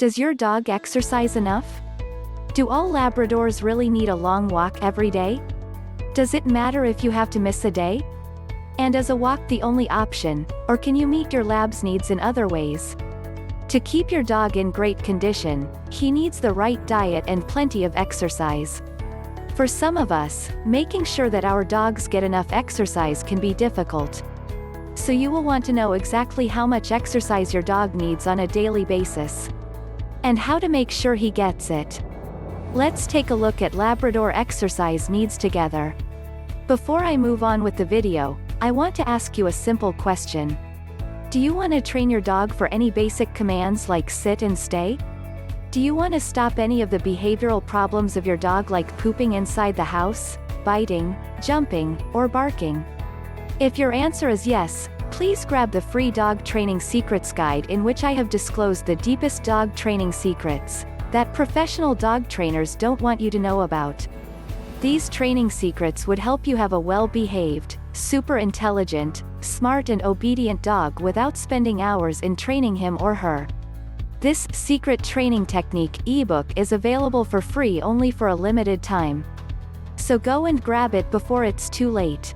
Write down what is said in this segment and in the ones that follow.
Does your dog exercise enough? Do all Labradors really need a long walk every day? Does it matter if you have to miss a day? And is a walk the only option, or can you meet your lab's needs in other ways? To keep your dog in great condition, he needs the right diet and plenty of exercise. For some of us, making sure that our dogs get enough exercise can be difficult. So you will want to know exactly how much exercise your dog needs on a daily basis. And how to make sure he gets it. Let's take a look at Labrador exercise needs together. Before I move on with the video, I want to ask you a simple question. Do you want to train your dog for any basic commands like sit and stay? Do you want to stop any of the behavioral problems of your dog like pooping inside the house, biting, jumping, or barking? If your answer is yes, please grab the free Dog Training Secrets Guide in which I have disclosed the deepest dog training secrets that professional dog trainers don't want you to know about. These training secrets would help you have a well-behaved, super intelligent, smart and obedient dog without spending hours in training him or her. This secret training technique ebook is available for free only for a limited time. So go and grab it before it's too late.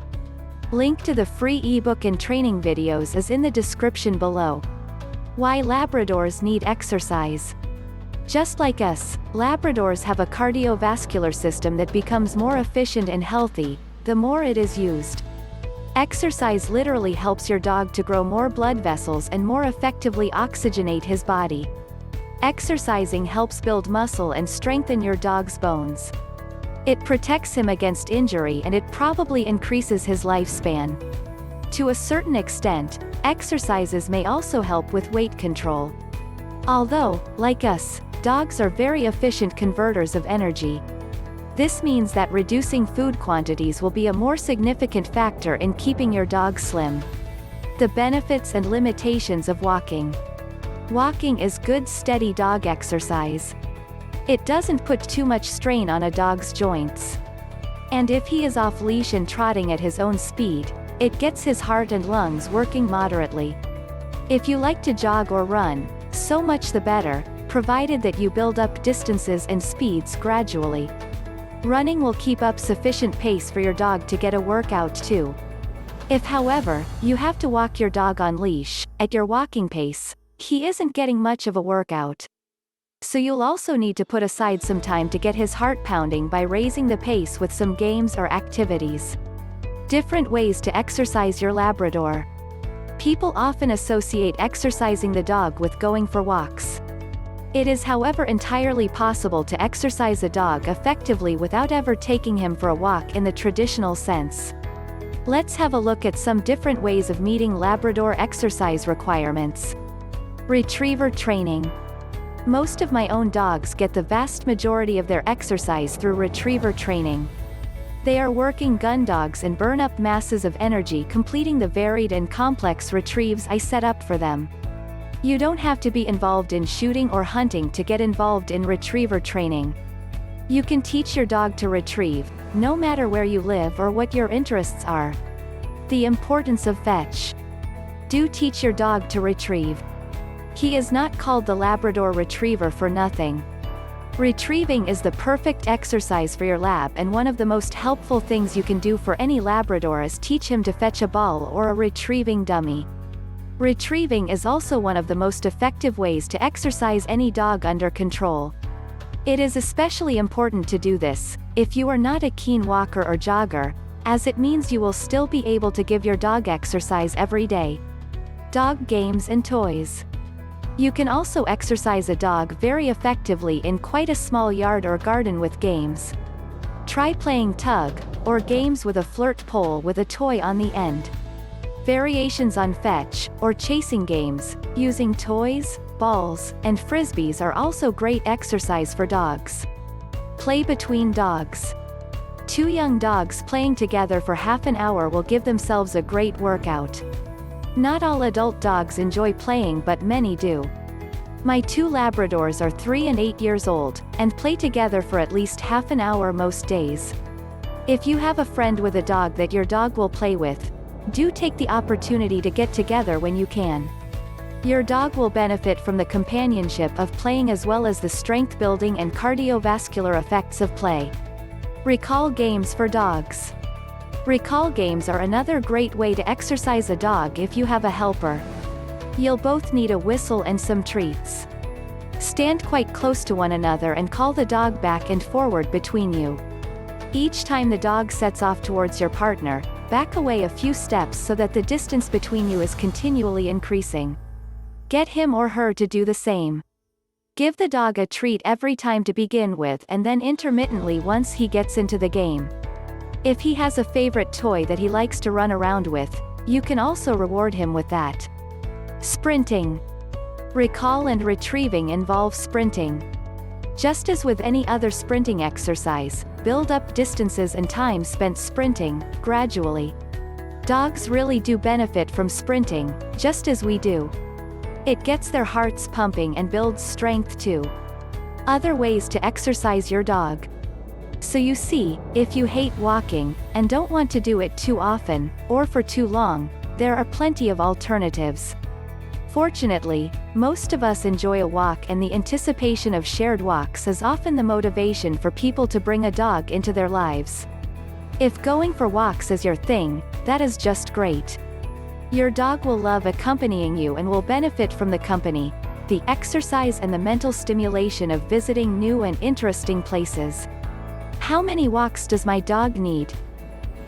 Link to the free ebook and training videos is in the description below. Why Labradors need exercise. Just like us, Labradors have a cardiovascular system that becomes more efficient and healthy the more it is used. Exercise literally helps your dog to grow more blood vessels and more effectively oxygenate his body. Exercising helps build muscle and strengthen your dog's bones. It protects him against injury and it probably increases his lifespan. To a certain extent, exercises may also help with weight control. Although, like us, dogs are very efficient converters of energy. This means that reducing food quantities will be a more significant factor in keeping your dog slim. The benefits and limitations of walking. Walking is good steady dog exercise. It doesn't put too much strain on a dog's joints. And if he is off leash and trotting at his own speed, it gets his heart and lungs working moderately. If you like to jog or run, so much the better, provided that you build up distances and speeds gradually. Running will keep up sufficient pace for your dog to get a workout too. If however, you have to walk your dog on leash, at your walking pace, he isn't getting much of a workout. So you'll also need to put aside some time to get his heart pounding by raising the pace with some games or activities. Different ways to exercise your Labrador. People often associate exercising the dog with going for walks. It is however entirely possible to exercise a dog effectively without ever taking him for a walk in the traditional sense. Let's have a look at some different ways of meeting Labrador exercise requirements. Retriever training. Most of my own dogs get the vast majority of their exercise through retriever training. They are working gun dogs and burn up masses of energy completing the varied and complex retrieves I set up for them. You don't have to be involved in shooting or hunting to get involved in retriever training. You can teach your dog to retrieve, no matter where you live or what your interests are. The importance of fetch. Do teach your dog to retrieve. He is not called the Labrador Retriever for nothing. Retrieving is the perfect exercise for your lab, and one of the most helpful things you can do for any Labrador is teach him to fetch a ball or a retrieving dummy. Retrieving is also one of the most effective ways to exercise any dog under control. It is especially important to do this if you are not a keen walker or jogger, as it means you will still be able to give your dog exercise every day. Dog games and toys. You can also exercise a dog very effectively in quite a small yard or garden with games. Try playing tug, or games with a flirt pole with a toy on the end. Variations on fetch, or chasing games, using toys, balls, and frisbees are also great exercise for dogs. Play between dogs. Two young dogs playing together for half an hour will give themselves a great workout. Not all adult dogs enjoy playing, but many do. My two Labradors are 3 and 8 years old, and play together for at least half an hour most days. If you have a friend with a dog that your dog will play with, do take the opportunity to get together when you can. Your dog will benefit from the companionship of playing as well as the strength building and cardiovascular effects of play. Recall games for dogs. Recall games are another great way to exercise a dog if you have a helper. You'll both need a whistle and some treats. Stand quite close to one another and call the dog back and forward between you. Each time the dog sets off towards your partner, back away a few steps so that the distance between you is continually increasing. Get him or her to do the same. Give the dog a treat every time to begin with and then intermittently once he gets into the game. If he has a favorite toy that he likes to run around with, you can also reward him with that. Sprinting. Recall and retrieving involve sprinting. Just as with any other sprinting exercise, build up distances and time spent sprinting, gradually. Dogs really do benefit from sprinting, just as we do. It gets their hearts pumping and builds strength too. Other ways to exercise your dog. So you see, if you hate walking, and don't want to do it too often, or for too long, there are plenty of alternatives. Fortunately, most of us enjoy a walk, and the anticipation of shared walks is often the motivation for people to bring a dog into their lives. If going for walks is your thing, that is just great. Your dog will love accompanying you and will benefit from the company, the exercise and the mental stimulation of visiting new and interesting places. How many walks does my dog need?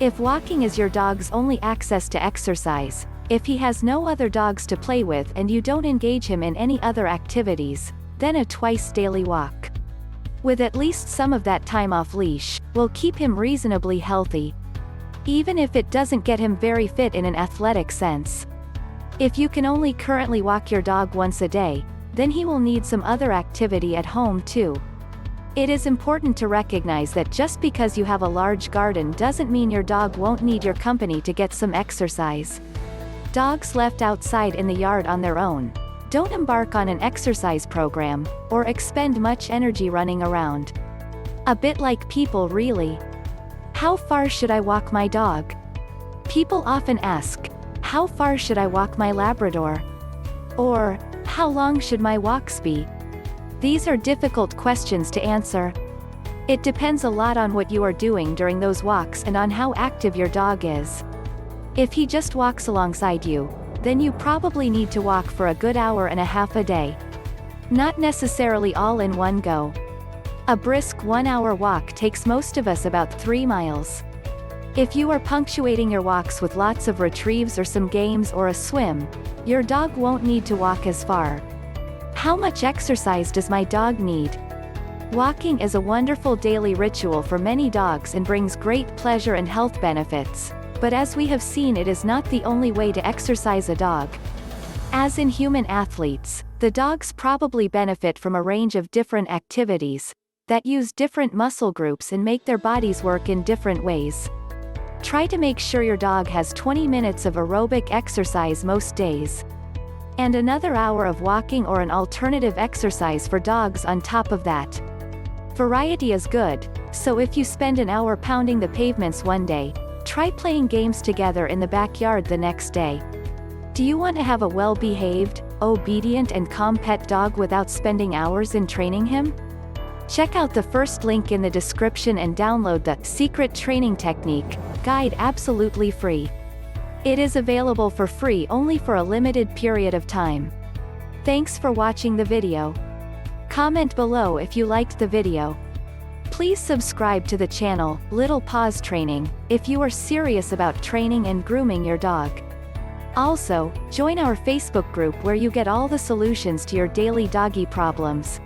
If walking is your dog's only access to exercise, if he has no other dogs to play with and you don't engage him in any other activities, then a twice daily walk, with at least some of that time off leash, will keep him reasonably healthy, even if it doesn't get him very fit in an athletic sense. If you can only currently walk your dog once a day, then he will need some other activity at home too. It is important to recognize that just because you have a large garden doesn't mean your dog won't need your company to get some exercise. Dogs left outside in the yard on their own don't embark on an exercise program, or expend much energy running around. A bit like people really. How far should I walk my dog? People often ask, how far should I walk my Labrador? Or, how long should my walks be? These are difficult questions to answer. It depends a lot on what you are doing during those walks and on how active your dog is. If he just walks alongside you, then you probably need to walk for a good hour and a half a day. Not necessarily all in one go. A brisk 1-hour walk takes most of us about 3 miles. If you are punctuating your walks with lots of retrieves or some games or a swim, your dog won't need to walk as far. How much exercise does my dog need? Walking is a wonderful daily ritual for many dogs and brings great pleasure and health benefits, but as we have seen, it is not the only way to exercise a dog. As in human athletes, the dogs probably benefit from a range of different activities that use different muscle groups and make their bodies work in different ways. Try to make sure your dog has 20 minutes of aerobic exercise most days, and another hour of walking or an alternative exercise for dogs on top of that. Variety is good, so if you spend an hour pounding the pavements one day, try playing games together in the backyard the next day. Do you want to have a well-behaved, obedient and calm pet dog without spending hours in training him? Check out the first link in the description and download the Secret Training Technique guide absolutely free. It is available for free only for a limited period of time. Thanks for watching the video. Comment below if you liked the video. Please subscribe to the channel, Little Paws Training, if you are serious about training and grooming your dog. Also, join our Facebook group where you get all the solutions to your daily doggy problems.